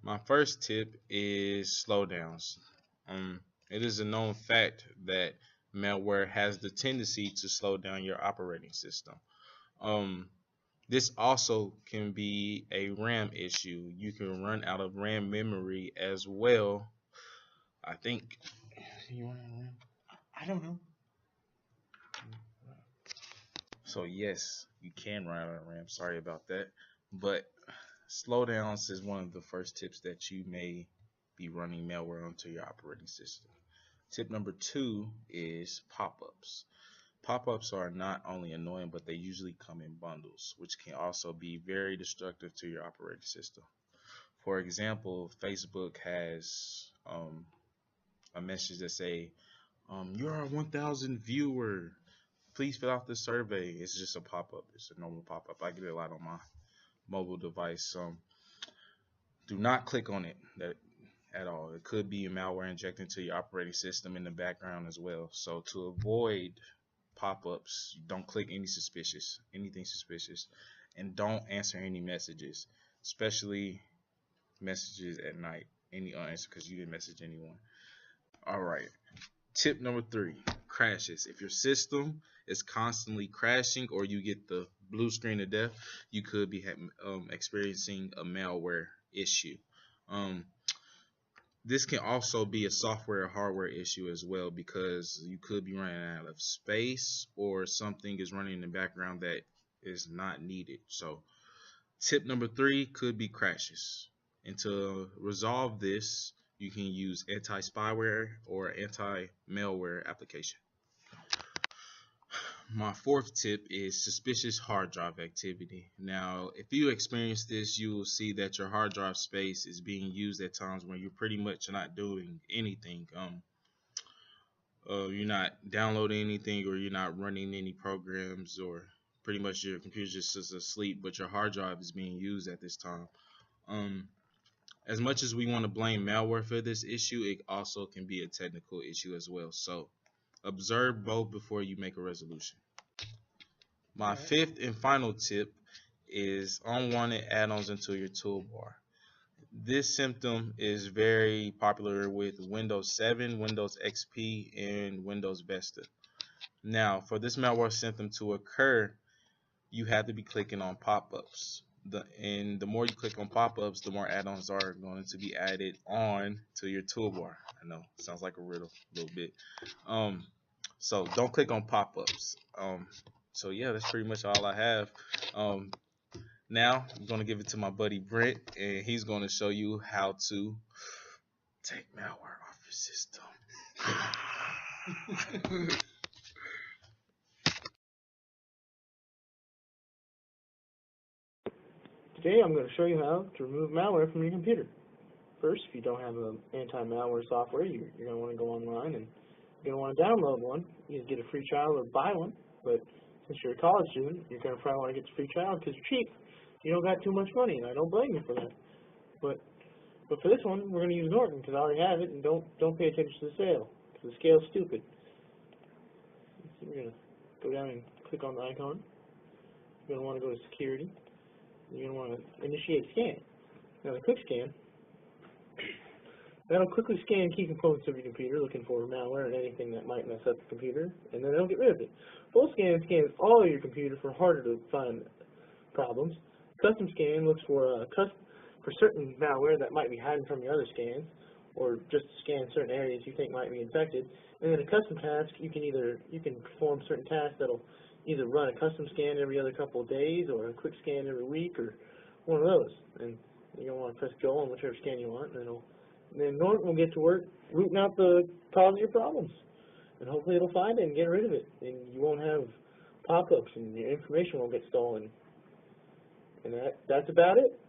My first tip is slowdowns. It is a known fact that malware has the tendency to slow down your operating system. Um, this also can be a RAM issue. You can run out of RAM memory as well. I think. You run out of RAM? I don't know. So yes, you can run out of RAM. Sorry about that. But slowdowns is one of the first tips that you may be running malware onto your operating system. Tip number two is pop-ups. Pop-ups are not only annoying, but they usually come in bundles, which can also be very destructive to your operating system. For example, Facebook has a message that say, "You're a 1,000 viewer. Please fill out the survey." It's just a pop-up. It's a normal pop-up. I get it a lot on my mobile device. Do not click on it at all. It could be a malware injected into your operating system in the background as well. So to avoid pop-ups, don't click anything suspicious, and don't answer any messages, especially messages at night. Any unanswered because you didn't message anyone. All right. Tip number three: crashes. If your system is constantly crashing or you get the blue screen of death, you could be experiencing a malware issue. Um, this can also be a software or hardware issue as well, because you could be running out of space or something is running in the background that is not needed. So tip number three could be crashes. And to resolve this, you can use anti-spyware or anti-malware application. My fourth tip is suspicious hard drive activity. Now, if you experience this, you will see that your hard drive space is being used at times when you're pretty much not doing anything. You're not downloading anything, or you're not running any programs, or pretty much your computer just is asleep, but your hard drive is being used at this time. As much as we want to blame malware for this issue, it also can be a technical issue as well. So observe both before you make a resolution. My fifth and final tip is unwanted add-ons into your toolbar. This symptom is very popular with Windows 7, Windows XP, and Windows Vista. Now, for this malware symptom to occur, you have to be clicking on pop-ups. And the more you click on pop-ups, the more add-ons are going to be added on to your toolbar. I know, sounds like a riddle a little bit. So don't click on pop-ups. So yeah, that's pretty much all I have. Now I'm gonna give it to my buddy Brent, and he's gonna show you how to take malware off your system. Today I'm going to show you how to remove malware from your computer. First, if you don't have an anti-malware software, you're going to want to go online and you're going to want to download one. You can get a free trial or buy one, but since you're a college student, you're going to probably want to get the free trial because you're cheap. You don't got too much money, and I don't blame you for that. But for this one, we're going to use Norton because I already have it, and don't pay attention to the sale because the scale's stupid. So we're going to go down and click on the icon. You're going to want to go to Security. You're going to want to initiate scan. Now the quick scan, that'll quickly scan key components of your computer looking for malware and anything that might mess up the computer, and then it'll get rid of it. Full scan scans all of your computer for harder to find problems. Custom scan looks for certain malware that might be hiding from your other scans, or just scan certain areas you think might be infected. And then a custom task, you can perform certain tasks that'll either run a custom scan every other couple of days, or a quick scan every week, or one of those. And you're going to want to press go on whichever scan you want, and then Norton will get to work rooting out the cause of your problems. And hopefully it'll find it and get rid of it. And you won't have pop-ups, and your information won't get stolen. And that's about it.